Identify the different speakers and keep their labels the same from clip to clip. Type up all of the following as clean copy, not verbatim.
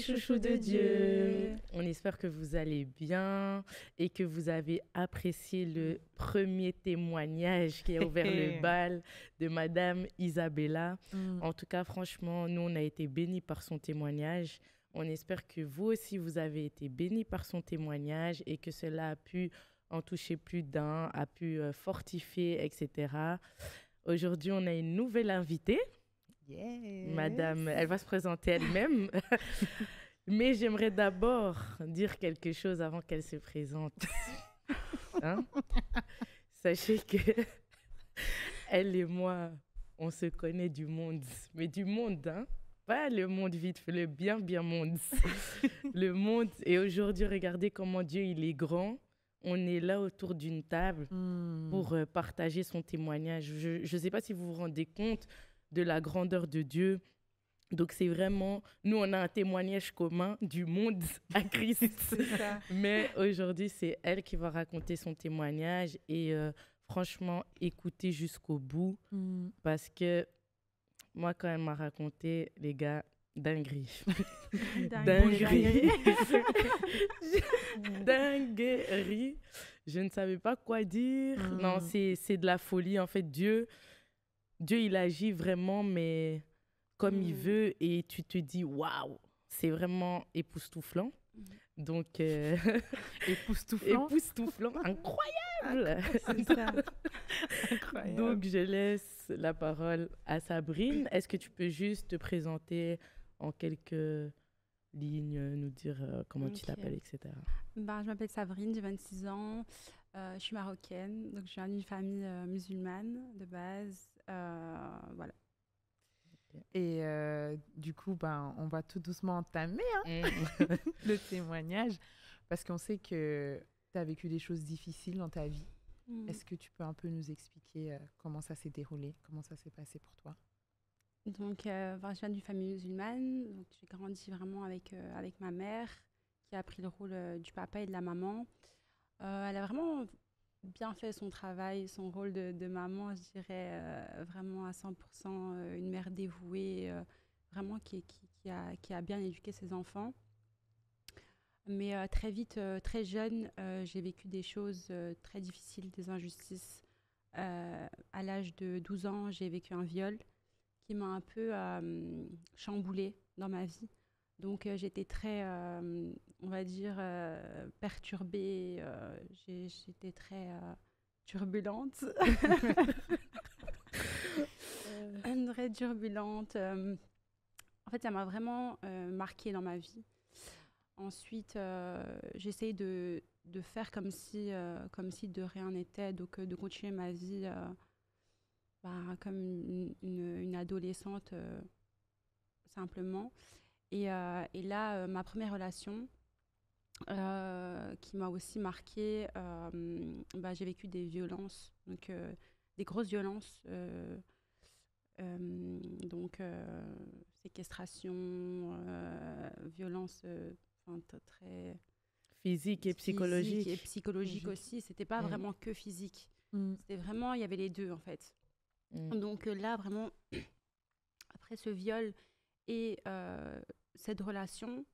Speaker 1: chouchous de Dieu. On espère que vous allez bien et que vous avez apprécié le premier témoignage qui a ouvert le bal de Madame Isabella. En tout cas, franchement, nous, on a été bénis par son témoignage. On espère que vous aussi, vous avez été bénis par son témoignage et que cela a pu en toucher plus d'un, a pu fortifier, etc. Aujourd'hui, on a une nouvelle invitée.
Speaker 2: Yes.
Speaker 1: Madame, elle va se présenter elle-même. Mais j'aimerais d'abord dire quelque chose avant qu'elle se présente. Hein? Sachez que elle et moi, on se connaît du monde. Mais du monde, hein? Pas le monde vite fait, le bien monde. Le monde. Et aujourd'hui, regardez comment Dieu, il est grand. On est là autour d'une table pour partager son témoignage. Je ne sais pas si vous vous rendez compte de la grandeur de Dieu. Donc, c'est vraiment... Nous, on a un témoignage commun du monde à Christ.
Speaker 2: C'est ça.
Speaker 1: Mais aujourd'hui, c'est elle qui va raconter son témoignage. Et franchement, écoutez jusqu'au bout. Parce que moi, quand elle m'a raconté, les gars, dinguerie. Dinguerie. Dinguerie. Je ne savais pas quoi dire. Non, c'est de la folie. En fait, Dieu, il agit vraiment, mais comme il veut. Et tu te dis, waouh, c'est vraiment époustouflant. Donc, époustouflant, incroyable.
Speaker 2: C'est ça. Incroyable.
Speaker 1: Donc, je laisse la parole à Sabrine. Est-ce que tu peux juste te présenter en quelques lignes, nous dire comment tu t'appelles, etc.
Speaker 3: Je m'appelle Sabrine, j'ai 26 ans. Je suis marocaine, donc je viens d'une famille musulmane de base. Voilà.
Speaker 2: Et du coup, on va tout doucement entamer le témoignage parce qu'on sait que tu as vécu des choses difficiles dans ta vie. Est-ce que tu peux un peu nous expliquer comment ça s'est déroulé, comment ça s'est passé pour toi?
Speaker 3: Donc, je viens d'une famille musulmane. Donc, j'ai grandi vraiment avec ma mère qui a pris le rôle du papa et de la maman. Elle a vraiment bien fait son travail, son rôle de maman, je dirais, vraiment à 100%, une mère dévouée, vraiment qui a bien éduqué ses enfants. Mais très vite, très jeune, j'ai vécu des choses très difficiles, des injustices. À l'âge de 12 ans, j'ai vécu un viol qui m'a un peu chamboulée dans ma vie. Donc, j'étais très, on va dire, perturbée. J'étais très turbulente. Très turbulente. En fait, ça m'a vraiment marquée dans ma vie. Ensuite, j'essaye de faire comme si de rien n'était, donc de continuer ma vie comme une adolescente, simplement. Et là, ma première relation, qui m'a aussi marquée, j'ai vécu des violences, donc des grosses violences, donc séquestration, violence très
Speaker 1: physique et psychologique.
Speaker 3: Physique et psychologique aussi. C'était pas vraiment que physique. C'était vraiment, il y avait les deux en fait. Donc là, vraiment, après ce viol et cette relation,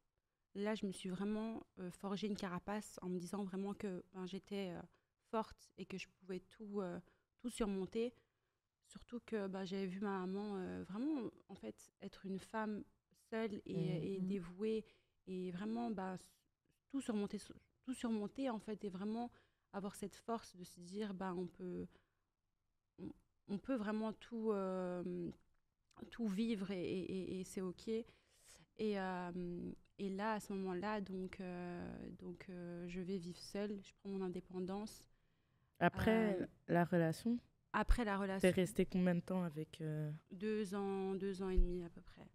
Speaker 3: là, je me suis vraiment forgé une carapace en me disant vraiment que j'étais forte et que je pouvais tout surmonter. Surtout que j'avais vu ma maman vraiment, en fait, être une femme seule et dévouée et vraiment tout surmonter, en fait, et vraiment avoir cette force de se dire, on peut vraiment tout vivre et c'est OK. Et là, à ce moment-là, donc je vais vivre seule, je prends mon indépendance.
Speaker 1: Après la relation?
Speaker 3: Après la relation.
Speaker 1: T'es restée combien de temps avec
Speaker 3: 2 ans et demi à peu près.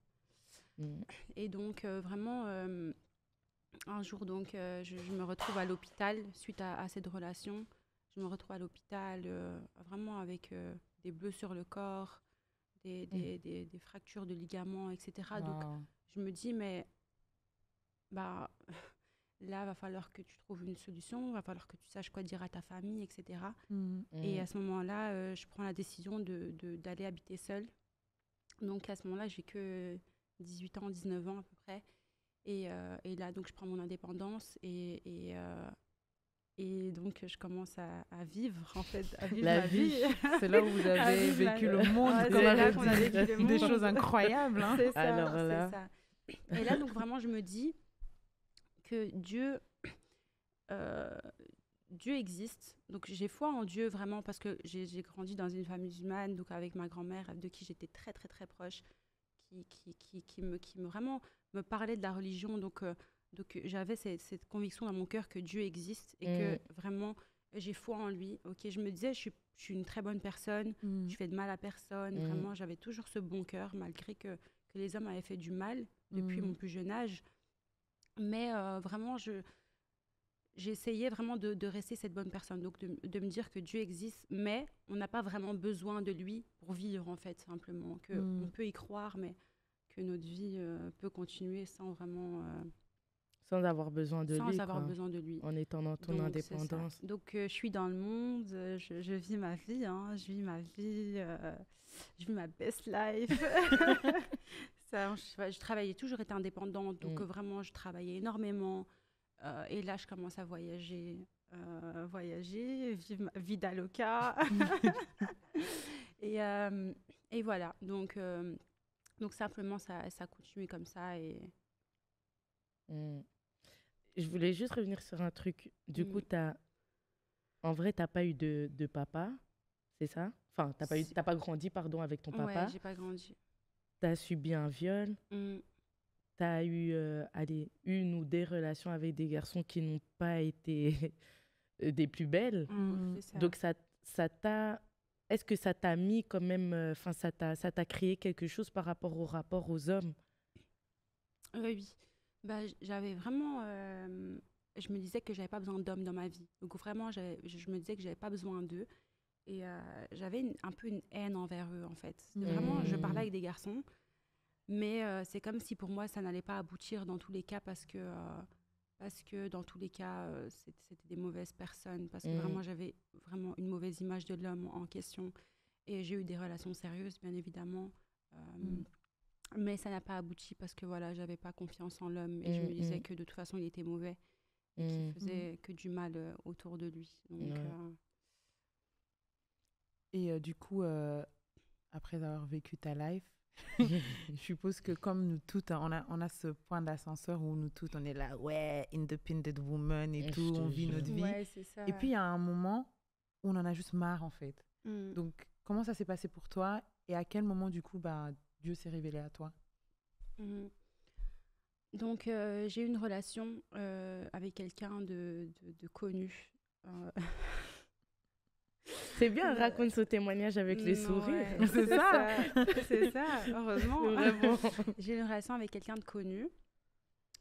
Speaker 3: Et donc, vraiment, un jour, donc, je me retrouve à l'hôpital suite à cette relation. Je me retrouve à l'hôpital vraiment avec des bleus sur le corps, des fractures de ligaments, etc.
Speaker 2: Wow.
Speaker 3: Donc, je me dis, mais là, va falloir que tu trouves une solution, va falloir que tu saches quoi dire à ta famille, etc. Et à ce moment-là, je prends la décision d'aller habiter seule. Donc, à ce moment-là, j'ai que 18 ans, 19 ans à peu près. Et là, donc, je prends mon indépendance et donc, je commence à vivre, en fait, à vivre
Speaker 1: La
Speaker 3: ma
Speaker 1: vie.
Speaker 3: vie.
Speaker 2: C'est là où vous avez vécu le monde,
Speaker 3: Ouais,
Speaker 2: comme
Speaker 3: c'est
Speaker 2: on
Speaker 3: là
Speaker 2: le
Speaker 3: qu'on a
Speaker 2: dit.
Speaker 3: vécu le
Speaker 2: Des
Speaker 3: monde.
Speaker 2: choses incroyables. Hein.
Speaker 3: C'est ça,
Speaker 1: Alors
Speaker 3: c'est
Speaker 1: là.
Speaker 3: ça. Et là, donc, vraiment, je me dis que euh, Dieu existe. Donc, j'ai foi en Dieu, vraiment, parce que j'ai grandi dans une famille musulmane, donc avec ma grand-mère, de qui j'étais très, très, très proche, qui me vraiment me parlait de la religion. Donc j'avais cette conviction dans mon cœur que Dieu existe et que vraiment j'ai foi en lui. Ok, je me disais, je suis une très bonne personne, je fais de mal à personne. Vraiment, j'avais toujours ce bon cœur, malgré que les hommes avaient fait du mal depuis mon plus jeune âge. Mais vraiment, j'essayais vraiment de rester cette bonne personne, donc de me dire que Dieu existe, mais on n'a pas vraiment besoin de lui pour vivre, en fait, simplement. On peut y croire, mais que notre vie peut continuer sans vraiment...
Speaker 1: Sans avoir besoin de lui,
Speaker 3: sans avoir
Speaker 1: quoi.
Speaker 3: besoin de lui.
Speaker 1: En étant dans ton
Speaker 3: Donc, c'est ça.
Speaker 1: indépendance.
Speaker 3: Donc, je suis dans le monde, je vis ma vie, hein, je vis ma vie, je vis ma best life. Ça, je travaillais, toujours été indépendante, donc vraiment, je travaillais énormément. Et là, je commence à voyager, vivre ma vie d'aloca. Et voilà, donc simplement, ça continue comme ça.
Speaker 1: Je voulais juste revenir sur un truc. Du coup, en vrai, t'as pas eu de papa, c'est ça? Enfin, t'as pas grandi, pardon, avec ton papa.
Speaker 3: Ouais, j'ai pas grandi.
Speaker 1: T'as subi un viol. T'as eu, une ou des relations avec des garçons qui n'ont pas été des plus belles.
Speaker 3: C'est ça.
Speaker 1: Donc, ça t'a... Est-ce que ça t'a mis quand même... Enfin, ça t'a créé quelque chose par rapport au rapport aux hommes?
Speaker 3: Oui. Bah, j'avais vraiment... je me disais que j'avais pas besoin d'hommes dans ma vie. Donc, vraiment, je me disais que j'avais pas besoin d'eux. Et j'avais un peu une haine envers eux, en fait. Vraiment, je parlais avec des garçons. Mais c'est comme si pour moi, ça n'allait pas aboutir dans tous les cas parce que dans tous les cas, c'était des mauvaises personnes. Parce que vraiment, j'avais vraiment une mauvaise image de l'homme en question. Et j'ai eu des relations sérieuses, bien évidemment. Mais ça n'a pas abouti parce que voilà, j'avais pas confiance en l'homme. Et je me disais que de toute façon, il était mauvais. Et qu'il faisait que du mal autour de lui. Donc,
Speaker 2: Et du coup, après avoir vécu ta life, je suppose que comme nous toutes, on a ce point d'ascenseur où nous toutes, on est là, ouais, independent woman et tout, on vit notre vie.
Speaker 3: Ouais, c'est ça.
Speaker 2: Et puis, il y a un moment où on en a juste marre, en fait. Donc, comment ça s'est passé pour toi? Et à quel moment, du coup, Dieu s'est révélé à toi?
Speaker 3: Donc, j'ai eu une relation avec quelqu'un de connu.
Speaker 1: C'est bien, raconte ce témoignage avec les sourires.
Speaker 3: Ouais, c'est ça, heureusement.
Speaker 1: Vraiment.
Speaker 3: J'ai eu une relation avec quelqu'un de connu.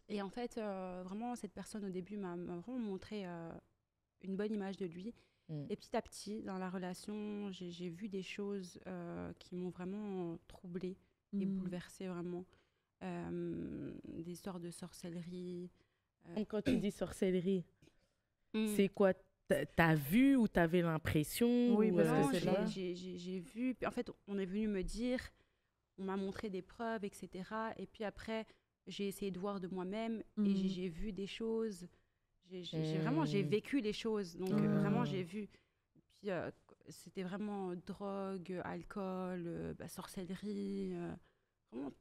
Speaker 3: Et en fait, vraiment, cette personne, au début, m'a vraiment montré une bonne image de lui. Et petit à petit, dans la relation, j'ai vu des choses qui m'ont vraiment troublée et bouleversée, vraiment. Des histoires de sorcellerie.
Speaker 1: Quand tu dis sorcellerie, c'est quoi? T'as vu ou t'avais l'impression?
Speaker 2: Oui, parce
Speaker 3: Non,
Speaker 2: que c'est là.
Speaker 3: j'ai vu. Puis en fait, on est venu me dire, on m'a montré des preuves, etc. Et puis après, j'ai essayé de voir de moi-même et j'ai vu des choses. J'ai vécu les choses. Donc vraiment, j'ai vu. Puis c'était vraiment drogue, alcool, sorcellerie, vraiment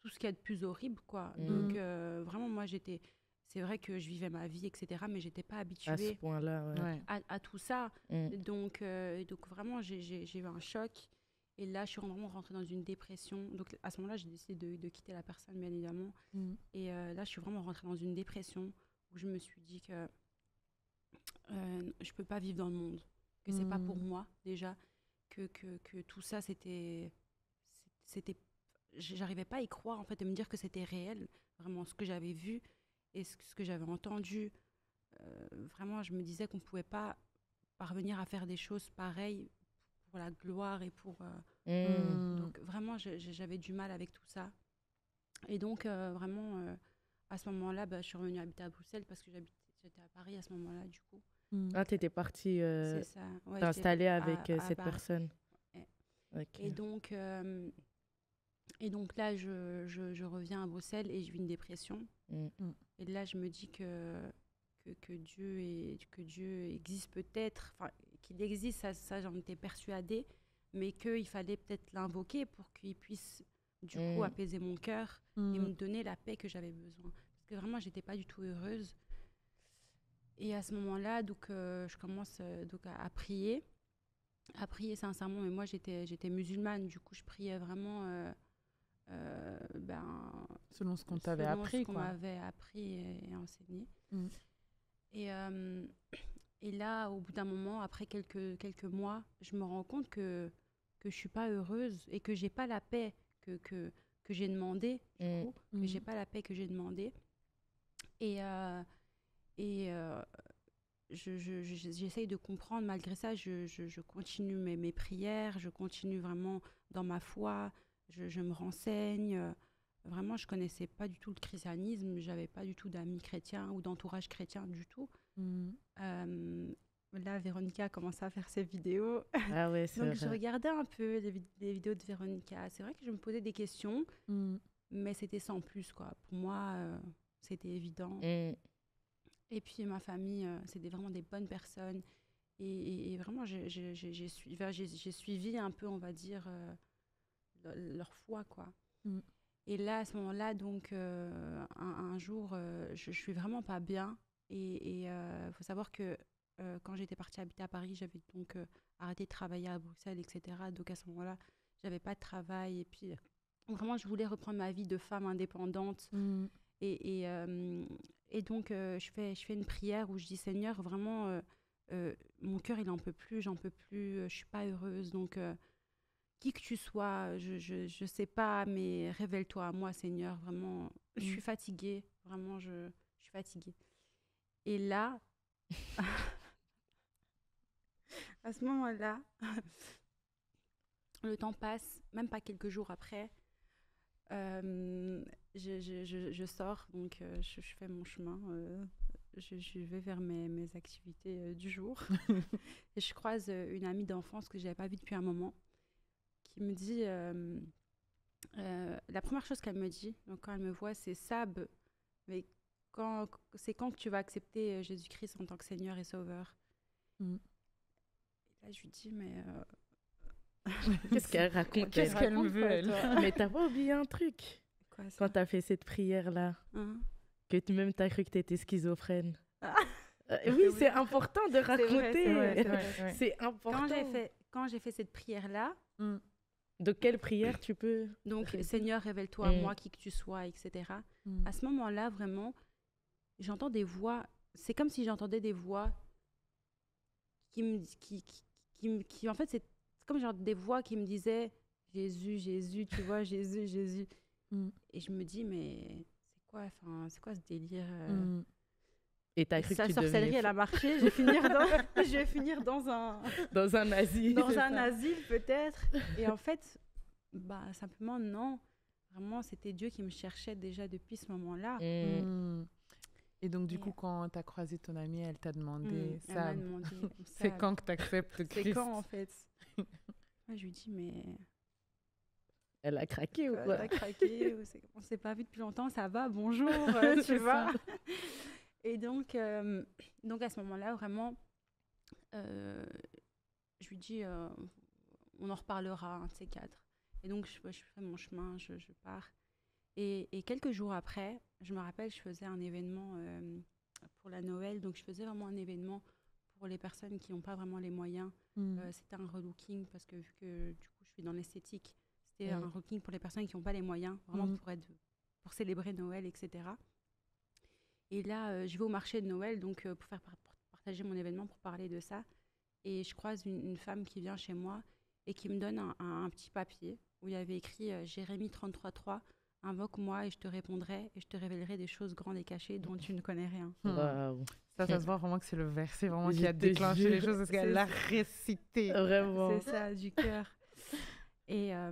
Speaker 3: tout ce qu'il y a de plus horrible, quoi. Donc vraiment, moi, c'est vrai que je vivais ma vie, etc., mais j'étais pas habituée
Speaker 1: à ce point-là, ouais.
Speaker 3: à tout ça. Donc vraiment, j'ai eu un choc. Et là, je suis vraiment rentrée dans une dépression. Donc à ce moment-là, j'ai décidé de quitter la personne, bien évidemment. Et là, je suis vraiment rentrée dans une dépression où je me suis dit que je peux pas vivre dans le monde, que c'est pas pour moi, déjà, que tout ça, c'était j'arrivais pas à y croire, en fait, de me dire que c'était réel, vraiment, ce que j'avais vu et ce que j'avais entendu. Vraiment, je me disais qu'on pouvait pas parvenir à faire des choses pareilles pour la gloire et pour... Donc, vraiment, j'avais du mal avec tout ça. Et donc, vraiment, à ce moment-là, je suis revenue habiter à Bruxelles parce que j'étais à Paris à ce moment-là, du coup.
Speaker 1: Ah, t'étais partie
Speaker 3: C'est ça. Ouais,
Speaker 1: t'installer avec
Speaker 3: à
Speaker 1: cette
Speaker 3: Paris.
Speaker 1: personne.
Speaker 3: Ouais.
Speaker 1: Okay.
Speaker 3: Et donc, Et donc là, je reviens à Bruxelles et je vis une dépression. Et là, je me dis que Dieu existe peut-être, enfin, qu'il existe, ça j'en étais persuadée, mais qu'il fallait peut-être l'invoquer pour qu'il puisse, du coup, apaiser mon cœur et me donner la paix que j'avais besoin. Parce que vraiment, j'étais pas du tout heureuse. Et à ce moment-là, donc, je commence donc à prier sincèrement. Mais moi, j'étais musulmane, du coup, je priais vraiment
Speaker 2: selon ce qu'on t'avait appris,
Speaker 3: selon ce qu'on m'avait appris et enseigné. Et là, au bout d'un moment, après quelques mois, je me rends compte que je suis pas heureuse et que j'ai pas la paix que j'ai demandé, du coup, que j'ai pas la paix que j'ai demandé. J'essaye de comprendre. Malgré ça, je continue mes prières, je continue vraiment dans ma foi, je me renseigne. Vraiment, je connaissais pas du tout le christianisme, j'avais pas du tout d'amis chrétiens ou d'entourage chrétien du tout. Là, Véronica a commencé à faire ses vidéos.
Speaker 1: Ah ouais, c'est
Speaker 3: Donc,
Speaker 1: vrai.
Speaker 3: je regardais un peu les vidéos de Véronica. C'est vrai que je me posais des questions, mais c'était sans plus, quoi. Pour moi, c'était évident. Et puis, ma famille, c'était vraiment des bonnes personnes. Et vraiment, j'ai suivi un peu, on va dire, leur foi, quoi. Et là, à ce moment-là, donc, un jour, je suis vraiment pas bien. Et faut savoir que quand j'étais partie habiter à Paris, j'avais donc arrêté de travailler à Bruxelles, etc. Donc, à ce moment-là, j'avais pas de travail. Et puis, vraiment, je voulais reprendre ma vie de femme indépendante. Et donc, je fais une prière où je dis, Seigneur, vraiment, mon cœur, il en peut plus, j'en peux plus, je suis pas heureuse. Donc, qui que tu sois, je sais pas, mais révèle-toi à moi, Seigneur. Vraiment, je suis fatiguée. Vraiment, je suis fatiguée. Et là, à ce moment-là, le temps passe, même pas quelques jours après. Je sors, donc je fais mon chemin. Je vais vers mes activités du jour. Et je croise une amie d'enfance que je n'avais pas vue depuis un moment, qui me dit... la première chose qu'elle me dit, donc quand elle me voit, c'est Sab, mais c'est quand que tu vas accepter Jésus-Christ en tant que Seigneur et Sauveur? Et là, je lui dis, mais...
Speaker 1: Qu'est-ce qu'elle raconte?
Speaker 2: Qu'est-ce qu'elle me veut, elle?
Speaker 1: Mais t'as pas oublié un truc?
Speaker 3: Quoi, ça?
Speaker 1: Quand t'as fait cette prière-là, que même t'as cru que t'étais schizophrène. Oui, c'est important de raconter.
Speaker 3: C'est vrai.
Speaker 1: C'est important.
Speaker 3: Quand j'ai fait cette prière-là,
Speaker 1: de quelle prière tu peux?
Speaker 3: Donc, Seigneur, révèle-toi à moi, qui que tu sois, etc. À ce moment-là, vraiment, j'entends des voix. C'est comme si j'entendais des voix qui en fait, c'est comme genre des voix qui me disaient Jésus, Jésus, tu vois, Jésus, Jésus. Et je me dis, mais c'est quoi ce délire
Speaker 1: Et t'as cru que tu
Speaker 3: sorcellerie, elle a marché. Je vais finir dans un
Speaker 1: asile.
Speaker 3: Dans un asile, peut-être. Et en fait, simplement, non. Vraiment, c'était Dieu qui me cherchait déjà depuis ce moment-là.
Speaker 2: Et donc, du coup, quand tu as croisé ton amie, elle t'a demandé,
Speaker 3: elle m'a demandé
Speaker 2: c'est quand que tu acceptes Christ?
Speaker 3: C'est quand, en fait? Moi, je lui dis, mais...
Speaker 1: Elle a craqué ou quoi?
Speaker 3: Elle a craqué, on ne s'est pas vu depuis longtemps, ça va, bonjour, tu vois. Et donc, à ce moment-là, vraiment, je lui dis, on en reparlera, un de ces quatre. Et donc, je fais mon chemin, je pars. Et quelques jours après, je me rappelle, je faisais un événement pour la Noël. Donc, je faisais vraiment un événement pour les personnes qui n'ont pas vraiment les moyens. C'était un relooking parce que vu que, du coup, je suis dans l'esthétique, c'était un relooking pour les personnes qui n'ont pas les moyens, vraiment pour célébrer Noël, etc. Et là, je vais au marché de Noël donc pour partager mon événement, pour parler de ça. Et je croise une femme qui vient chez moi et qui me donne un petit papier où il y avait écrit Jérémie 33.3, invoque-moi et je te répondrai et je te révélerai des choses grandes et cachées dont tu ne connais rien.
Speaker 1: Wow.
Speaker 2: Ça se voit vraiment que c'est le verset vraiment qui a déclenché les choses parce qu'elle l'a récité.
Speaker 1: Vraiment.
Speaker 3: C'est ça, du cœur. Et à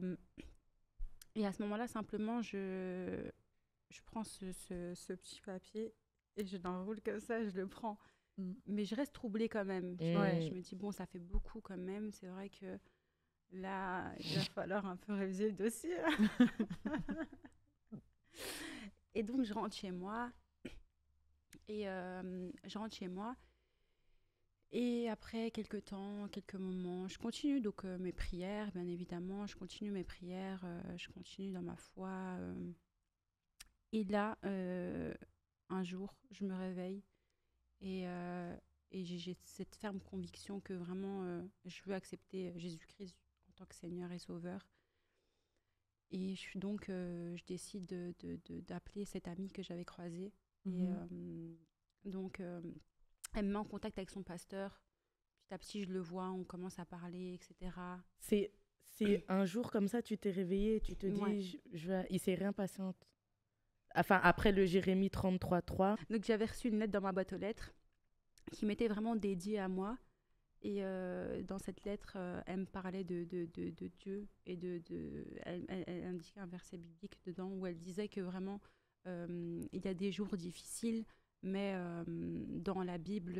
Speaker 3: ce moment-là, simplement, je prends ce petit papier et je l'enroule comme ça, je le prends. Mais je reste troublée quand même. Je me dis, bon, ça fait beaucoup quand même. C'est vrai que Là, il va falloir un peu réviser le dossier. Et donc, je rentre chez moi. Et après quelques temps, quelques moments, je continue donc mes prières, bien évidemment. Je continue mes prières, je continue dans ma foi. Et là, un jour, je me réveille et j'ai cette ferme conviction que vraiment, je veux accepter Jésus-Christ en tant que Seigneur et Sauveur. Et je décide d'appeler cette amie que j'avais croisée. Et donc, elle me met en contact avec son pasteur. Petit à petit, je le vois, on commence à parler, etc.
Speaker 1: C'est un jour comme ça, tu t'es réveillée, tu te dis,
Speaker 3: Ouais.
Speaker 1: il s'est rien passé. Enfin, après le Jérémie 33:3.
Speaker 3: Donc, j'avais reçu une lettre dans ma boîte aux lettres qui m'était vraiment dédiée à moi. Et dans cette lettre, elle me parlait de Dieu et elle indiquait un verset biblique dedans où elle disait que vraiment, il y a des jours difficiles, mais dans la Bible,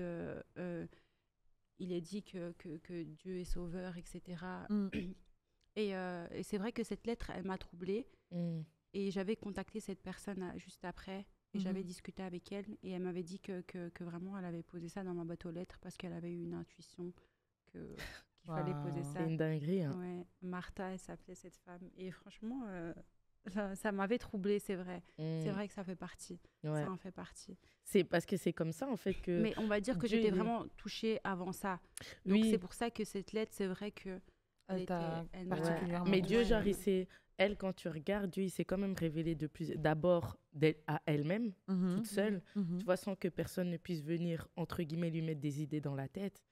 Speaker 3: il est dit que Dieu est sauveur, etc. Et c'est vrai que cette lettre, elle m'a troublée. Et j'avais contacté cette personne juste après. Et j'avais discuté avec elle. Et elle m'avait dit que vraiment, elle avait posé ça dans ma boîte aux lettres parce qu'elle avait eu une intuition qu'il fallait poser ça.
Speaker 1: C'est une dinguerie. Hein.
Speaker 3: Ouais. Martha, elle s'appelait cette femme. Et franchement, ça m'avait troublée, c'est vrai. C'est vrai que ça fait partie.
Speaker 1: Ouais.
Speaker 3: Ça en fait partie.
Speaker 1: C'est parce que c'est comme ça, en fait, que...
Speaker 3: Mais on va dire que j'étais vraiment touchée avant ça. Donc, c'est pour ça que cette lettre, c'est vrai que...
Speaker 2: Elle t'a
Speaker 1: particulièrement... Mais Dieu, genre, elle, quand tu regardes, Dieu, il s'est quand même révélé d'abord à elle-même, toute seule, tu vois, sans que personne ne puisse venir, entre guillemets, lui mettre des idées dans la tête,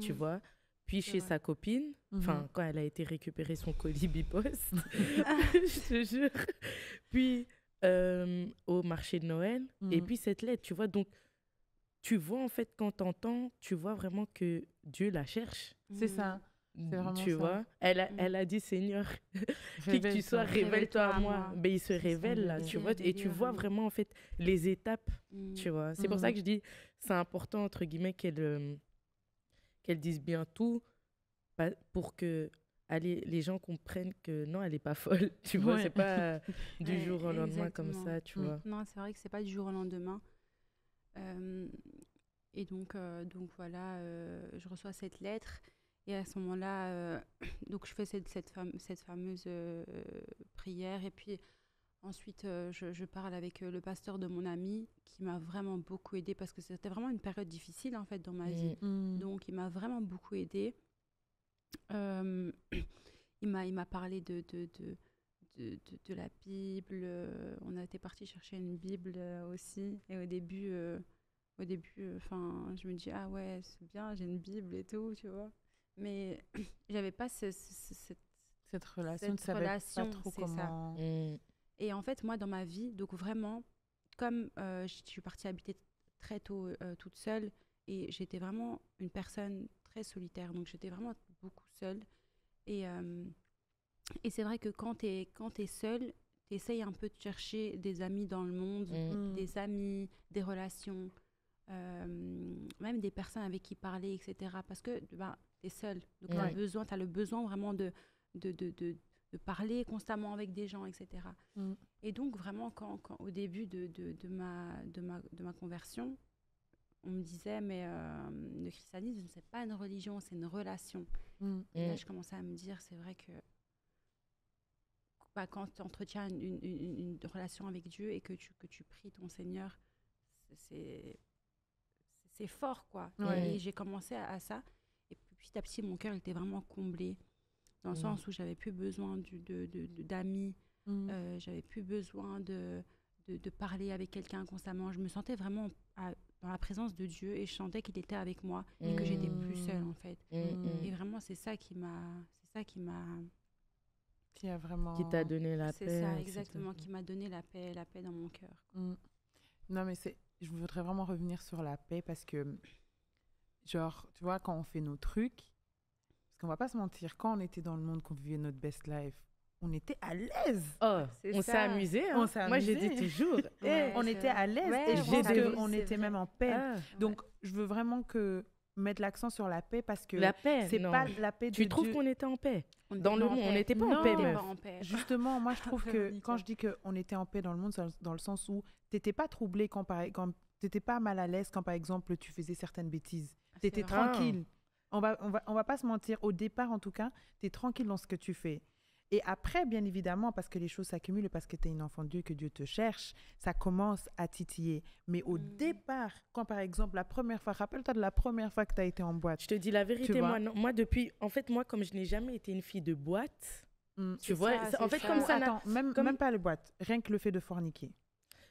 Speaker 1: tu vois. Puis chez sa copine, quand elle a été récupérer son colis Bipost, je te jure. Puis au marché de Noël, et puis cette lettre, tu vois. Donc, tu vois, en fait, quand t'entends, tu vois vraiment que Dieu la cherche.
Speaker 2: C'est ça.
Speaker 1: Tu vois, elle a dit, Seigneur, qui que tu sois, révèle-toi à moi. Mais il se révèle là, tu vois, et tu vois vraiment en fait les étapes, tu vois. C'est pour ça que je dis, c'est important entre guillemets qu'elle dise bien tout pour que les gens comprennent que non, elle est pas folle, tu vois. C'est pas du jour au lendemain comme ça, tu vois.
Speaker 3: Non, c'est vrai que c'est pas du jour au lendemain. Et donc voilà, je reçois cette lettre. Et à ce moment-là, donc je fais cette fameuse prière. Et puis ensuite, je parle avec le pasteur de mon ami qui m'a vraiment beaucoup aidée parce que c'était vraiment une période difficile en fait dans ma vie. Donc il m'a vraiment beaucoup aidée. Il m'a parlé de la Bible. On a été parti chercher une Bible aussi. Et au début, je me dis, ah ouais, c'est bien, j'ai une Bible et tout, tu vois. Mais j'avais pas cette relation,
Speaker 2: pas trop comment...
Speaker 3: Et en fait, moi, dans ma vie, donc vraiment, comme je suis partie habiter très tôt toute seule, et j'étais vraiment une personne très solitaire, donc j'étais vraiment beaucoup seule. Et c'est vrai que quand t'es seule, t'essayes un peu de chercher des amis dans le monde, des amis, des relations, même des personnes avec qui parler, etc. Parce que t'es seule, donc t'as le besoin vraiment de parler constamment avec des gens, etc. Et donc vraiment quand au début de ma conversion, on me disait mais le christianisme c'est pas une religion, c'est une relation. Et là je commençais à me dire c'est vrai que quand tu entretiens une relation avec Dieu et que tu pries ton Seigneur, c'est fort quoi. Et j'ai commencé à ça. Et petit à petit, mon cœur était vraiment comblé, dans le sens où j'avais plus besoin d'amis, j'avais plus besoin de parler avec quelqu'un constamment. Je me sentais vraiment dans la présence de Dieu et je sentais qu'il était avec moi et que j'étais plus seule en fait. Et vraiment, c'est ça qui
Speaker 1: t'a donné la paix.
Speaker 3: C'est ça, exactement, qui m'a donné la paix dans mon cœur.
Speaker 2: Non, mais je voudrais vraiment revenir sur la paix parce que genre, tu vois, quand on fait nos trucs, parce qu'on va pas se mentir, quand on était dans le monde, qu'on vivait notre best life, on était à l'aise.
Speaker 1: On s'est amusé. Hein. Moi, j'ai dit toujours.
Speaker 2: On était à l'aise et je pense qu'on était même en paix. Donc, je veux vraiment que mettre l'accent sur la paix parce que
Speaker 1: La paix,
Speaker 2: c'est
Speaker 1: non.
Speaker 2: pas la paix de
Speaker 1: Tu trouves
Speaker 2: Dieu.
Speaker 1: qu'on était en paix?
Speaker 3: On
Speaker 1: Dans
Speaker 3: était
Speaker 1: le
Speaker 3: pas en
Speaker 1: monde, on
Speaker 3: paix.
Speaker 1: n'était pas
Speaker 2: Non.
Speaker 1: en paix,
Speaker 3: On était
Speaker 1: meuf.
Speaker 3: pas en paix.
Speaker 2: Justement, moi je trouve que
Speaker 3: Véronique,
Speaker 2: quand
Speaker 3: ouais.
Speaker 2: je dis qu'on était en paix dans le monde, c'est dans le sens où t'étais pas troublé quand t'étais pas mal à l'aise quand par exemple tu faisais certaines bêtises. T'étais
Speaker 3: vrai.
Speaker 2: tranquille. On va pas se mentir. Au départ, en tout cas, t'es tranquille dans ce que tu fais. Et après, bien évidemment, parce que les choses s'accumulent et parce que tu es une enfant de Dieu, que Dieu te cherche, ça commence à titiller. Mais au départ, quand par exemple, la première fois, rappelle-toi de la première fois que tu as été en boîte.
Speaker 1: Je te dis la vérité,
Speaker 2: Tu vois?
Speaker 1: moi, non. Moi, depuis... En fait, moi, comme je n'ai jamais été une fille de boîte,
Speaker 2: Mm.
Speaker 1: tu vois,
Speaker 3: ça,
Speaker 1: en
Speaker 3: c'est
Speaker 1: fait,
Speaker 3: ça.
Speaker 1: comme ça...
Speaker 2: Attends,
Speaker 1: comme-
Speaker 2: même pas le boîte, rien que le fait de forniquer.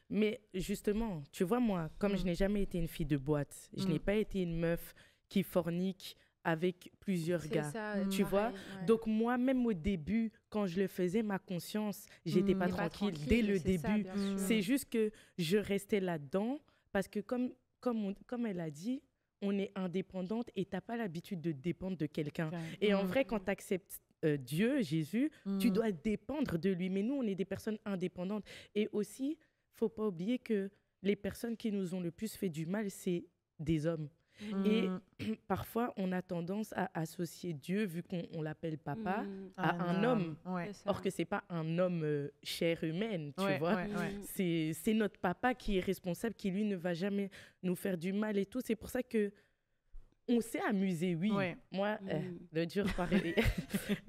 Speaker 1: Mais justement, tu vois, moi, comme je n'ai jamais été une fille de boîte, je n'ai pas été une meuf qui fornique avec plusieurs
Speaker 3: C'est
Speaker 1: gars.
Speaker 3: ça,
Speaker 1: Tu vois?
Speaker 3: pareil, ouais.
Speaker 1: Donc moi, même au début, quand je le faisais, ma conscience, j'étais pas
Speaker 3: T'es pas
Speaker 1: tranquille dès le
Speaker 3: c'est ça,
Speaker 1: début.
Speaker 3: bien sûr.
Speaker 1: C'est juste que je restais là-dedans parce que comme elle a dit, on est indépendante et t'as pas l'habitude de dépendre de quelqu'un. Et en vrai, quand tu acceptes Dieu, Jésus, tu dois dépendre de lui. Mais nous, on est des personnes indépendantes. Et aussi, faut pas oublier que les personnes qui nous ont le plus fait du mal, c'est des hommes. Et parfois, on a tendance à associer Dieu, vu qu'on l'appelle papa, à un homme.
Speaker 2: Ouais.
Speaker 3: C'est ça.
Speaker 1: Or que c'est pas un homme chair humaine, tu
Speaker 2: Ouais,
Speaker 1: vois.
Speaker 2: ouais, ouais.
Speaker 1: C'est notre papa qui est responsable, qui lui ne va jamais nous faire du mal et tout. C'est pour ça que on s'est amusé, oui.
Speaker 2: Ouais.
Speaker 1: Moi, le dur, pareil.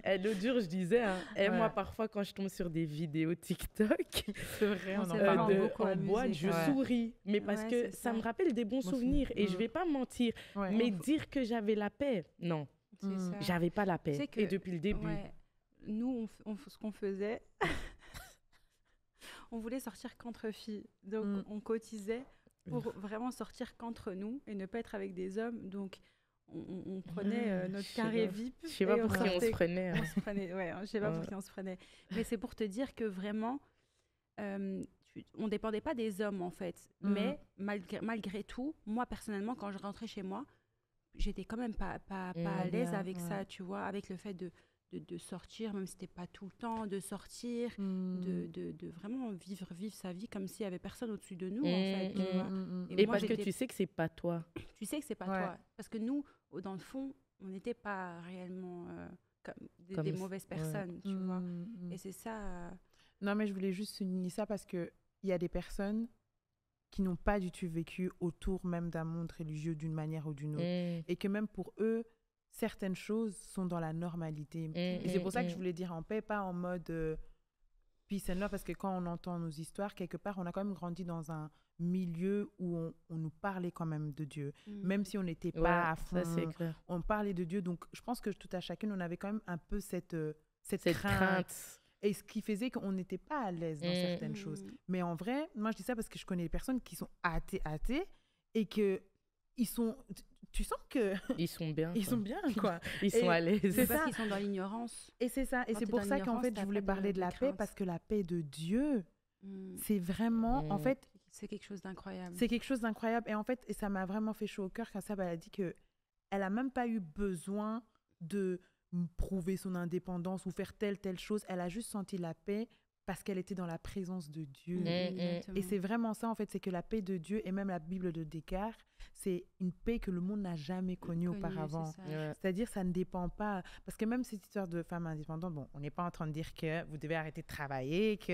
Speaker 1: Le dur, je disais, hein, et
Speaker 2: Ouais.
Speaker 1: moi, parfois, quand je tombe sur des vidéos TikTok
Speaker 2: C'est vrai,
Speaker 3: On
Speaker 2: on en
Speaker 3: s'est
Speaker 2: parle
Speaker 3: vraiment
Speaker 2: beaucoup.
Speaker 3: beaucoup
Speaker 1: en
Speaker 3: amusé,
Speaker 1: boîte, je
Speaker 2: quoi.
Speaker 1: souris. Mais parce
Speaker 3: Ouais,
Speaker 1: que
Speaker 3: c'est
Speaker 1: ça me
Speaker 3: ça.
Speaker 1: rappelle des bons
Speaker 2: Moi aussi.
Speaker 1: souvenirs. Et je vais pas mentir.
Speaker 2: Ouais.
Speaker 1: Mais dire que j'avais la paix, non.
Speaker 3: C'est ça.
Speaker 1: J'avais pas la paix.
Speaker 3: Tu sais que-
Speaker 1: Et depuis le début.
Speaker 3: Ouais. Nous, ce qu'on faisait, on voulait sortir qu'entre filles. Donc, on cotisait pour vraiment sortir qu'entre nous et ne pas être avec des hommes. Donc, on prenait notre
Speaker 1: Je sais
Speaker 3: carré
Speaker 1: pas.
Speaker 3: VIP.
Speaker 1: Je sais pas
Speaker 3: et
Speaker 1: pour qui on se
Speaker 3: sortait-
Speaker 1: prenait. hein.
Speaker 3: on se prenait, ouais, je sais pas pour
Speaker 1: Ouais.
Speaker 3: qui on se prenait. Mais c'est pour te dire que vraiment, on dépendait pas des hommes, en fait. Mais malgré tout, moi, personnellement, quand je rentrais chez moi, j'étais quand même pas à l'aise
Speaker 2: bien,
Speaker 3: avec
Speaker 2: ouais.
Speaker 3: ça, tu vois, avec le fait de sortir, même si c'était pas tout le temps, de sortir, de vraiment vivre sa vie comme s'il y avait personne au-dessus de nous, en fait, tu vois.
Speaker 1: Et
Speaker 3: moi,
Speaker 1: parce que
Speaker 3: j'étais-
Speaker 1: tu sais que c'est pas toi.
Speaker 3: Tu sais que c'est pas
Speaker 2: Ouais.
Speaker 3: toi. Parce que nous, dans le fond, on n'était pas réellement comme
Speaker 1: Comme
Speaker 3: des
Speaker 1: ça,
Speaker 3: mauvaises
Speaker 1: ouais.
Speaker 3: personnes, tu vois. Et c'est ça...
Speaker 2: Non, mais je voulais juste souligner ça parce qu'il y a des personnes qui n'ont pas du tout vécu autour même d'un monde religieux d'une manière ou d'une autre. Et que même pour eux, certaines choses sont dans la normalité. Et c'est pour ça que je voulais dire en paix, pas en mode peace and love, parce que quand on entend nos histoires, quelque part, on a quand même grandi dans un milieu où on nous parlait quand même de Dieu. Même si on n'était pas à fond,
Speaker 1: ça c'est clair.
Speaker 2: on parlait de Dieu. Donc, je pense que tout à chacune, on avait quand même un peu cette
Speaker 1: Cette crainte.
Speaker 2: Et ce qui faisait qu'on n'était pas à l'aise dans certaines choses. Mais en vrai, moi, je dis ça parce que je connais des personnes qui sont athées, et que ils sont... Tu sens que
Speaker 1: Ils sont bien.
Speaker 2: ils
Speaker 1: quoi.
Speaker 2: sont bien, quoi.
Speaker 1: Ils sont à
Speaker 2: C'est
Speaker 1: l'aise.
Speaker 3: C'est
Speaker 2: ça.
Speaker 3: parce qu'ils sont dans l'ignorance.
Speaker 2: Et c'est ça. Et
Speaker 3: Quand
Speaker 2: c'est
Speaker 3: t'es
Speaker 2: pour
Speaker 3: dans
Speaker 2: ça qu'en
Speaker 3: l'ignorance,
Speaker 2: fait,
Speaker 3: t'as
Speaker 2: je voulais
Speaker 3: pas de-
Speaker 2: parler de la
Speaker 3: de
Speaker 2: paix,
Speaker 3: crainte.
Speaker 2: parce que la paix de Dieu, c'est vraiment... En fait,
Speaker 3: C'est quelque chose d'incroyable.
Speaker 2: c'est quelque chose d'incroyable. Et en fait, et ça m'a vraiment fait chaud au cœur quand Sab, elle a dit qu'elle n'a même pas eu besoin de prouver son indépendance ou faire telle chose. Elle a juste senti la paix parce qu'elle était dans la présence de Dieu.
Speaker 3: Exactement.
Speaker 2: Et c'est vraiment ça, en fait, c'est que la paix de Dieu, et même la Bible de Descartes, c'est une paix que le monde n'a jamais connue auparavant.
Speaker 3: c'est ça.
Speaker 1: Ouais.
Speaker 2: C'est-à-dire, ça ne dépend pas... Parce que même cette histoire de femmes indépendantes, bon, on n'est pas en train de dire que vous devez arrêter de travailler, que...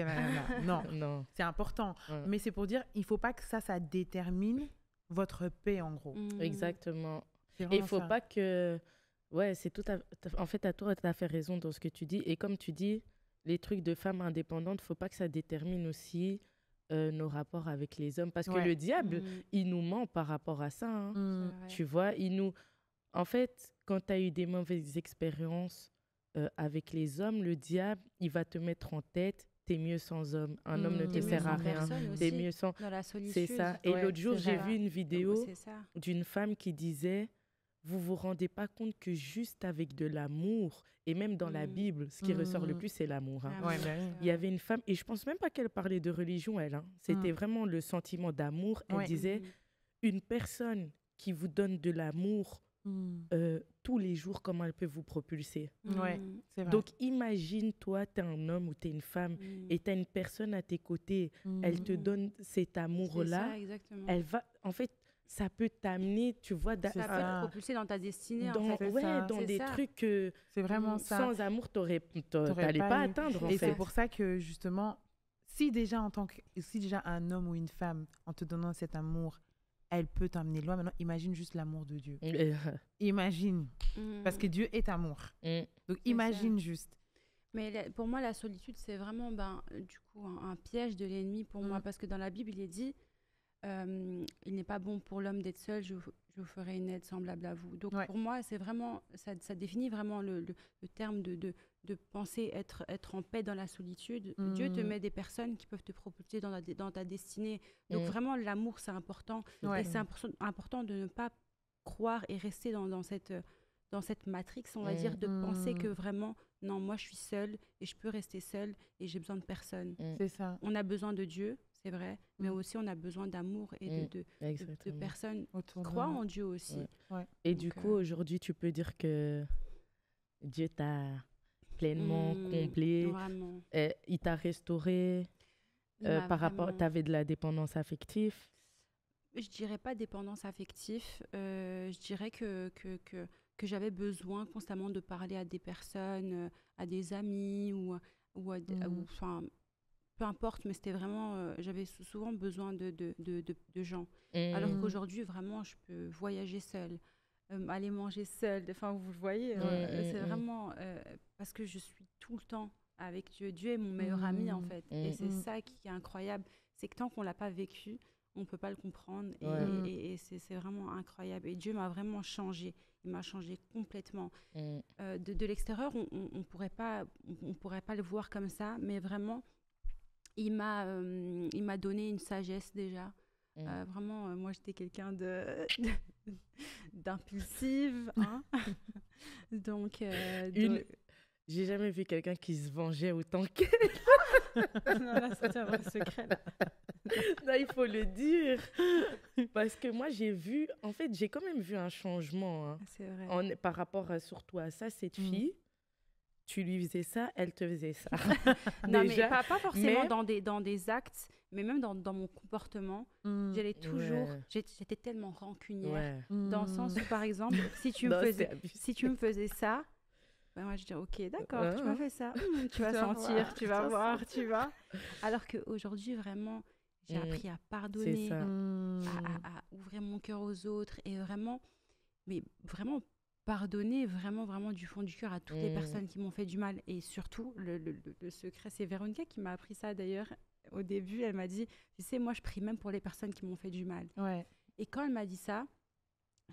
Speaker 2: non,
Speaker 1: Non.
Speaker 2: c'est important.
Speaker 1: Ouais.
Speaker 2: Mais c'est pour dire, il ne faut pas que ça détermine votre paix, en gros.
Speaker 1: Exactement.
Speaker 2: C'est
Speaker 1: Et il
Speaker 2: vraiment
Speaker 1: faut
Speaker 2: ça.
Speaker 1: pas que... Ouais, c'est tout en fait, à toi, tu as fait raison dans ce que tu dis. Et comme tu dis, les trucs de femmes indépendantes, faut pas que ça détermine aussi nos rapports avec les hommes. Parce que
Speaker 2: Ouais.
Speaker 1: le diable, il nous ment par rapport à ça. hein. Tu vois, il nous... En fait, quand tu as eu des mauvaises expériences avec les hommes, le diable, il va te mettre en tête, t'es mieux sans homme. Un homme ne te
Speaker 3: T'es mieux
Speaker 1: sert à
Speaker 3: sans
Speaker 1: rien.
Speaker 3: personne
Speaker 1: T'es
Speaker 3: aussi,
Speaker 1: mieux sans...
Speaker 3: dans la solitude.
Speaker 1: C'est ça. Et
Speaker 2: Ouais,
Speaker 1: l'autre jour,
Speaker 2: c'est
Speaker 1: j'ai
Speaker 2: vrai.
Speaker 1: vu une vidéo
Speaker 3: C'est ça.
Speaker 1: d'une femme qui disait vous vous rendez pas compte que juste avec de l'amour, et même dans la Bible, ce qui ressort le plus, c'est l'amour. hein.
Speaker 2: Ouais, bah oui.
Speaker 1: Il y avait une femme, et je pense même pas qu'elle parlait de religion, elle. hein. C'était vraiment le sentiment d'amour. Elle
Speaker 2: Ouais.
Speaker 1: disait une personne qui vous donne de l'amour tous les jours, comment elle peut vous propulser.
Speaker 2: Ouais, c'est vrai.
Speaker 1: Donc imagine, toi, tu es un homme ou tu es une femme, et tu as une personne à tes côtés, elle te donne cet amour-là.
Speaker 3: C'est ça, exactement.
Speaker 1: Elle va, en fait, ça peut t'amener, tu vois,
Speaker 2: C'est
Speaker 3: Ça peut te propulser dans ta destinée,
Speaker 1: dans,
Speaker 3: en fait.
Speaker 2: C'est ça.
Speaker 1: dans
Speaker 3: C'est
Speaker 1: des
Speaker 3: ça.
Speaker 1: trucs que
Speaker 2: C'est vraiment ça.
Speaker 1: sans amour,
Speaker 2: T'aurais
Speaker 1: t'allais
Speaker 2: pas
Speaker 1: pas
Speaker 2: eu.
Speaker 1: atteindre, en
Speaker 2: Et
Speaker 1: fait.
Speaker 2: c'est pour ça que, justement, si déjà un homme ou une femme, en te donnant cet amour, elle peut t'emmener loin, maintenant, imagine juste l'amour de Dieu. Imagine. Parce que Dieu est amour. Donc, imagine juste.
Speaker 3: Mais pour moi, la solitude, c'est vraiment du coup un piège de l'ennemi pour moi. Parce que dans la Bible, il est dit il n'est pas bon pour l'homme d'être seul, je vous ferai une aide semblable à vous. Donc pour moi, c'est vraiment, ça définit vraiment le terme de penser être en paix dans la solitude. Dieu te met des personnes qui peuvent te propulser dans ta destinée. Donc vraiment, l'amour, c'est important.
Speaker 2: Ouais.
Speaker 3: Et c'est important de ne pas croire et rester dans cette matrix, on va dire, de penser que vraiment, non, moi je suis seule et je peux rester seule et j'ai besoin de personne.
Speaker 2: C'est ça.
Speaker 3: On a besoin de Dieu, c'est vrai, mais aussi on a besoin d'amour et de personnes qui croient en Dieu aussi.
Speaker 2: Ouais.
Speaker 1: Et du coup, aujourd'hui, tu peux dire que Dieu t'a pleinement comblé,
Speaker 3: Vraiment.
Speaker 1: il t'a restauré par rapport, tu avais de la dépendance affective.
Speaker 3: Je dirais pas dépendance affective, je dirais que j'avais besoin constamment de parler à des personnes, à des amis ou enfin, peu importe, mais c'était vraiment, j'avais souvent besoin de gens. Alors qu'aujourd'hui, vraiment, je peux voyager seule, aller manger seule, enfin, vous le voyez, c'est vraiment parce que je suis tout le temps avec Dieu. Dieu est mon meilleur ami, en fait. Et c'est ça qui est incroyable, c'est que tant qu'on ne l'a pas vécu, on ne peut pas le comprendre. Et c'est vraiment incroyable. Et Dieu m'a vraiment changé. Il m'a changé complètement. De l'extérieur, on pourrait pas le voir comme ça, mais vraiment, il m'a donné une sagesse déjà. Vraiment, moi, j'étais quelqu'un d'impulsive. Hein. Donc,
Speaker 1: j'ai jamais vu quelqu'un qui se vengeait autant qu'elle.
Speaker 3: Non, là, c'est un vrai secret. Là.
Speaker 1: Non, il faut le dire. Parce que moi, j'ai quand même vu un changement. Hein,
Speaker 3: c'est vrai.
Speaker 1: Par rapport surtout à ça, cette fille. Tu lui faisais ça, elle te faisait ça.
Speaker 3: Non, mais pas forcément dans des actes, mais même dans mon comportement. J'allais toujours... J'étais tellement rancunière. Dans le sens où, par exemple, si tu me faisais ça, ben moi, je dis, ok, d'accord, tu m'as fait ça. Tu vas sentir, tu vas voir, tu vas. Alors qu'aujourd'hui, vraiment, j'ai appris à pardonner, à ouvrir mon cœur aux autres et vraiment pardonner vraiment du fond du cœur à toutes les personnes qui m'ont fait du mal. Et surtout, le secret, c'est Véronica qui m'a appris ça d'ailleurs. Au début, elle m'a dit, tu sais, moi, je prie même pour les personnes qui m'ont fait du mal.
Speaker 2: Ouais.
Speaker 3: Et quand elle m'a dit ça,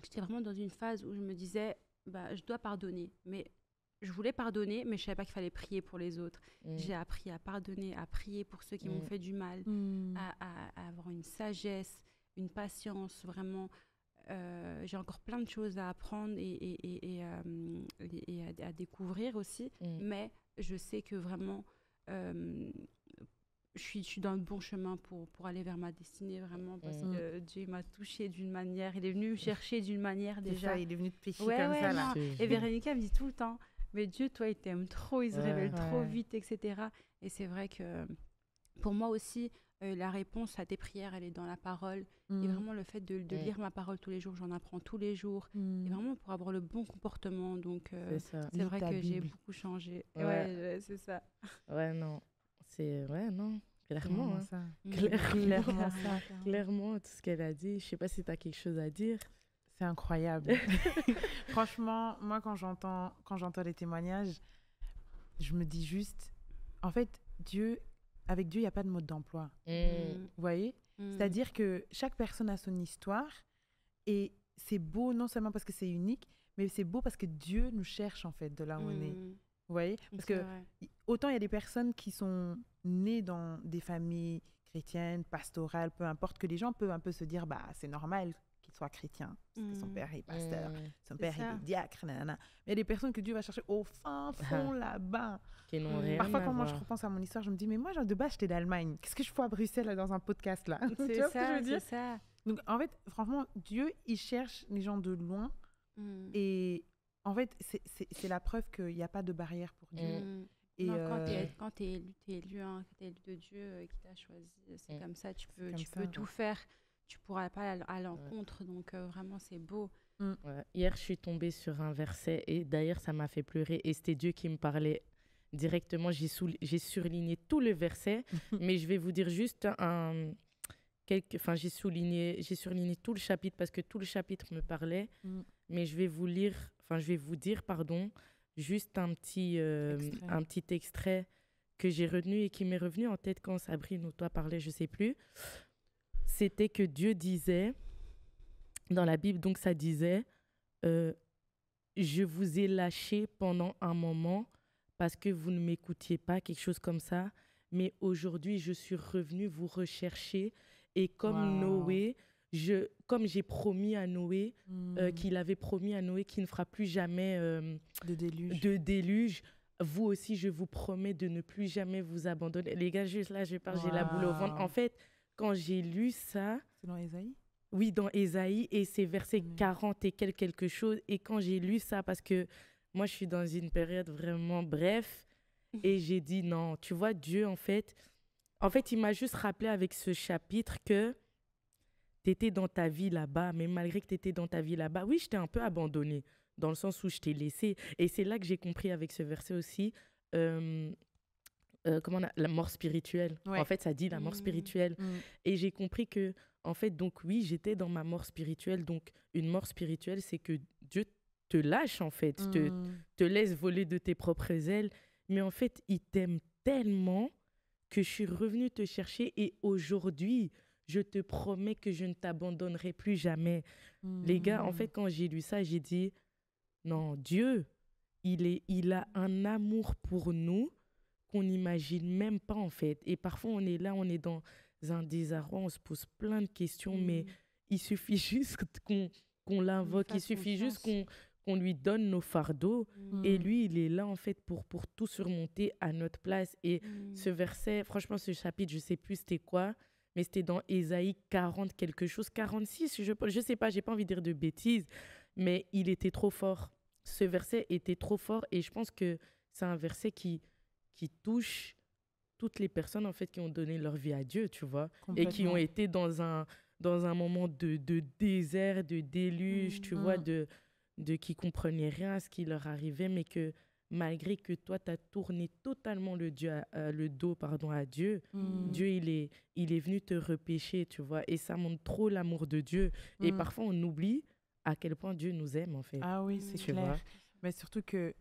Speaker 3: j'étais vraiment dans une phase où je me disais, je dois pardonner. Mais je voulais pardonner, mais je ne savais pas qu'il fallait prier pour les autres. J'ai appris à pardonner, à prier pour ceux qui m'ont fait du mal, à avoir une sagesse, une patience, vraiment... j'ai encore plein de choses à apprendre et à découvrir aussi, mais je sais que vraiment je suis dans le bon chemin pour aller vers ma destinée, vraiment, parce que Dieu m'a touchée d'une manière, il est venu me chercher d'une manière déjà.
Speaker 2: Ça, il est venu te pécher comme ça. Là.
Speaker 3: Et Véronica me dit tout le temps, mais Dieu, toi, il t'aime trop, il se révèle trop vite, etc. Et c'est vrai que pour moi aussi, la réponse à tes prières, elle est dans la parole. Et vraiment, le fait de lire ma parole tous les jours, j'en apprends tous les jours. Et vraiment, pour avoir le bon comportement. Donc, c'est vrai que j'ai beaucoup changé. Ouais, c'est ça.
Speaker 1: Ouais, non. Non. Clairement. Hein.
Speaker 2: Ça.
Speaker 1: Clairement ça. Clairement, tout ce qu'elle a dit. Je sais pas si tu as quelque chose à dire.
Speaker 2: C'est incroyable. Franchement, moi, quand j'entends les témoignages, je me dis juste, en fait, avec Dieu, il n'y a pas de mode d'emploi. Vous voyez ? C'est-à-dire que chaque personne a son histoire et c'est beau non seulement parce que c'est unique, mais c'est beau parce que Dieu nous cherche en fait de là où on est. Vous voyez ? Parce que autant il y a des personnes qui sont nées dans des familles chrétiennes, pastorales, peu importe, que les gens peuvent un peu se dire, c'est normal qu'il soit chrétien, parce que son père est pasteur, son père est diacre, nanana. Mais il y a des personnes que Dieu va chercher au fin fond là-bas. Parfois, quand moi je repense à mon histoire, je me dis, mais moi, de base, j'étais d'Allemagne. Qu'est-ce que je fais à Bruxelles là, dans un podcast là ?
Speaker 3: C'est
Speaker 2: tu vois ce que je veux dire ?
Speaker 3: ça.
Speaker 2: Donc, en fait, franchement, Dieu, il cherche les gens de loin. Et en fait, c'est la preuve qu'il n'y a pas de barrière pour Dieu. Et
Speaker 3: quand tu es élu de Dieu qui t'a choisi, c'est comme ça, tu peux tout faire. tu pourras pas aller à l'encontre. Donc, vraiment, c'est beau.
Speaker 1: Ouais. Hier, je suis tombée sur un verset et d'ailleurs, ça m'a fait pleurer et c'était Dieu qui me parlait directement. J'ai surligné tout le verset, mais je vais vous dire juste enfin, j'ai surligné tout le chapitre parce que tout le chapitre me parlait, mais je vais vous dire, pardon, juste un petit extrait que j'ai retenu et qui m'est revenu en tête quand Sabrine ou toi parlais, je sais plus. C'était que Dieu disait dans la Bible, donc ça disait, je vous ai lâché pendant un moment parce que vous ne m'écoutiez pas, quelque chose comme ça. Mais aujourd'hui, je suis revenue vous rechercher. Et comme Noé, comme j'ai promis à Noé, qu'il avait promis à Noé qu'il ne fera plus jamais de déluge, vous aussi, je vous promets de ne plus jamais vous abandonner. Les gars, juste là, j'ai la boule au ventre. En fait, quand j'ai lu ça...
Speaker 2: C'est dans Ésaïe?
Speaker 1: Oui, dans Ésaïe, et c'est verset 40 et quelque chose. Et quand j'ai lu ça, parce que moi, je suis dans une période vraiment bref, et j'ai dit non, tu vois, Dieu, en fait, il m'a juste rappelé avec ce chapitre que tu étais dans ta vie là-bas, mais malgré que tu étais dans ta vie là-bas, oui, je t'ai un peu abandonné, dans le sens où je t'ai laissé. Et c'est là que j'ai compris avec ce verset aussi, la mort spirituelle.
Speaker 2: Ouais.
Speaker 1: En fait, ça dit la mort spirituelle. Et j'ai compris que, en fait, donc oui, j'étais dans ma mort spirituelle. Donc, une mort spirituelle, c'est que Dieu te lâche, en fait, te laisse voler de tes propres ailes. Mais en fait, il t'aime tellement que je suis revenue te chercher et aujourd'hui, je te promets que je ne t'abandonnerai plus jamais. Les gars, en fait, quand j'ai lu ça, j'ai dit, non, Dieu, il a un amour pour nous qu'on n'imagine même pas, en fait. Et parfois, on est là, on est dans un désarroi, on se pose plein de questions, mais il suffit juste qu'on l'invoque, il suffit juste qu'on lui donne nos fardeaux. Et lui, il est là, en fait, pour tout surmonter à notre place. Et ce verset, franchement, ce chapitre, je sais plus c'était quoi, mais c'était dans Ésaïe 40 quelque chose, 46, je sais pas, j'ai pas envie de dire de bêtises, mais il était trop fort. Ce verset était trop fort et je pense que c'est un verset qui touche toutes les personnes, en fait, qui ont donné leur vie à Dieu, tu vois, et qui ont été dans un moment de désert, de déluge, tu vois, de qui comprenaient rien à ce qui leur arrivait, mais que malgré que toi, tu as tourné totalement le dos à Dieu, Dieu, il est venu te repêcher, tu vois, et ça montre trop l'amour de Dieu. Et parfois, on oublie à quel point Dieu nous aime, en fait.
Speaker 2: Ah oui, c'est clair. Vois. Mais surtout que...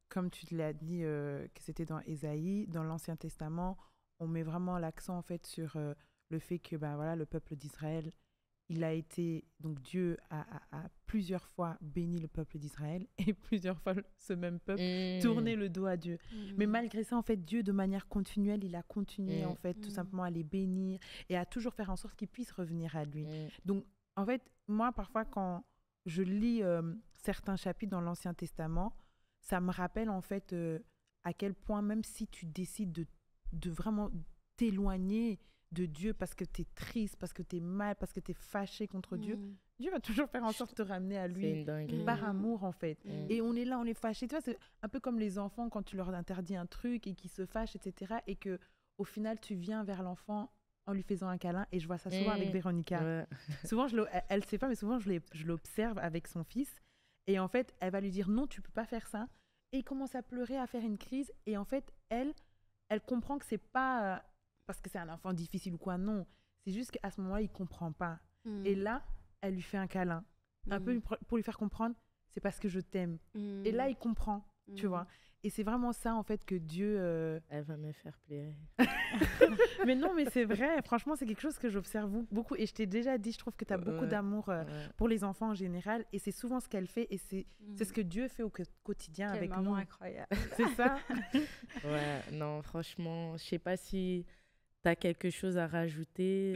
Speaker 2: comme tu l'as dit, que c'était dans Ésaïe, dans l'Ancien Testament, on met vraiment l'accent en fait sur le fait que voilà, le peuple d'Israël, il a été, donc Dieu a plusieurs fois béni le peuple d'Israël et plusieurs fois ce même peuple tourné le dos à Dieu. Mais malgré ça, en fait, Dieu, de manière continuelle, il a continué en fait tout simplement à les bénir et à toujours faire en sorte qu'ils puissent revenir à lui. Donc, en fait, moi, parfois, quand je lis certains chapitres dans l'Ancien Testament, ça me rappelle en fait à quel point même si tu décides de vraiment t'éloigner de Dieu parce que tu es triste, parce que tu es mal, parce que tu es fâché contre Dieu, Dieu va toujours faire en sorte de te ramener à lui par amour en fait. Et on est là, on est fâché. Tu vois, c'est un peu comme les enfants quand tu leur interdis un truc et qu'ils se fâchent, etc. Et qu'au final, tu viens vers l'enfant en lui faisant un câlin. Et je vois ça souvent avec Véronica. Ouais. Souvent, elle ne sait pas, mais souvent, je l'observe avec son fils. Et en fait, elle va lui dire non, tu peux pas faire ça. Et il commence à pleurer, à faire une crise. Et en fait, elle comprend que c'est pas parce que c'est un enfant difficile ou quoi. Non, c'est juste qu'à ce moment-là, il comprend pas. Et là, elle lui fait un câlin, un peu pour lui faire comprendre, c'est parce que je t'aime. Et là, il comprend, tu vois. Et c'est vraiment ça, en fait, que Dieu...
Speaker 1: Elle va me faire pleurer.
Speaker 2: Mais non, mais c'est vrai. Franchement, c'est quelque chose que j'observe beaucoup. Et je t'ai déjà dit, je trouve que tu as beaucoup d'amour pour les enfants en général. Et c'est souvent ce qu'elle fait. Et c'est ce que Dieu fait au quotidien avec nous.
Speaker 3: Quelle maman incroyable.
Speaker 2: C'est ça.
Speaker 1: Ouais, non, franchement, je sais pas si tu as quelque chose à rajouter,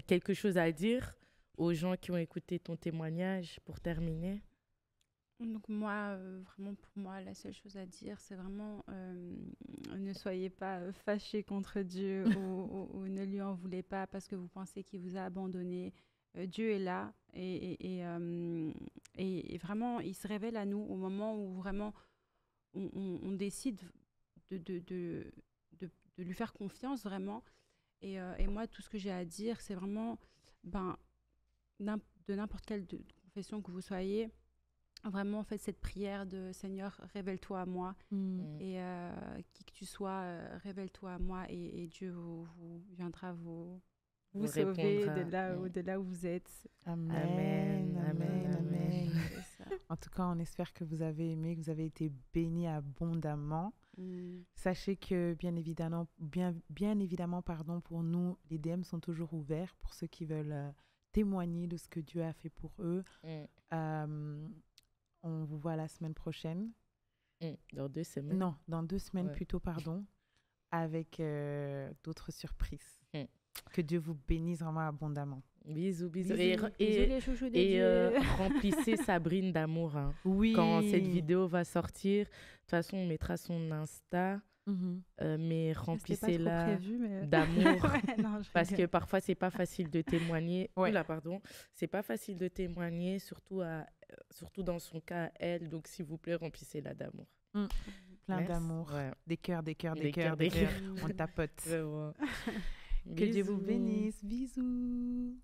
Speaker 1: quelque chose à dire aux gens qui ont écouté ton témoignage pour terminer.
Speaker 3: Donc moi, vraiment pour moi, la seule chose à dire, c'est vraiment ne soyez pas fâchés contre Dieu ou ne lui en voulez pas parce que vous pensez qu'il vous a abandonné. Dieu est là et vraiment, il se révèle à nous au moment où vraiment on décide de lui faire confiance vraiment. Et moi, tout ce que j'ai à dire, c'est vraiment, de n'importe quelle confession que vous soyez, vraiment faites cette prière de Seigneur, révèle-toi à moi. Et qui que tu sois, révèle-toi à moi et Dieu viendra vous sauver de là où vous êtes.
Speaker 2: Amen.
Speaker 3: C'est ça.
Speaker 2: En tout cas, on espère que vous avez aimé, que vous avez été bénis abondamment. Sachez que bien évidemment, pour nous, les DM sont toujours ouverts pour ceux qui veulent témoigner de ce que Dieu a fait pour eux. On vous voit la semaine prochaine.
Speaker 1: Dans 2 semaines.
Speaker 2: Non, dans 2 semaines plutôt, pardon, avec d'autres surprises. Que Dieu vous bénisse vraiment abondamment.
Speaker 1: Bisous.
Speaker 3: Bisous les chouchous de Dieu.
Speaker 1: Remplissez Sabrine d'amour. Hein.
Speaker 2: Oui.
Speaker 1: Quand cette vidéo va sortir, de toute façon, on mettra son Insta. Mais remplissez-la d'amour. Parce que parfois, c'est pas facile de témoigner. C'est pas facile de témoigner, surtout dans son cas, elle. Donc, s'il vous plaît, remplissez-la d'amour.
Speaker 2: Plein d'amour. Des cœurs. On tapote.
Speaker 1: Vraiment.
Speaker 2: Que Dieu vous bénisse. Bisous.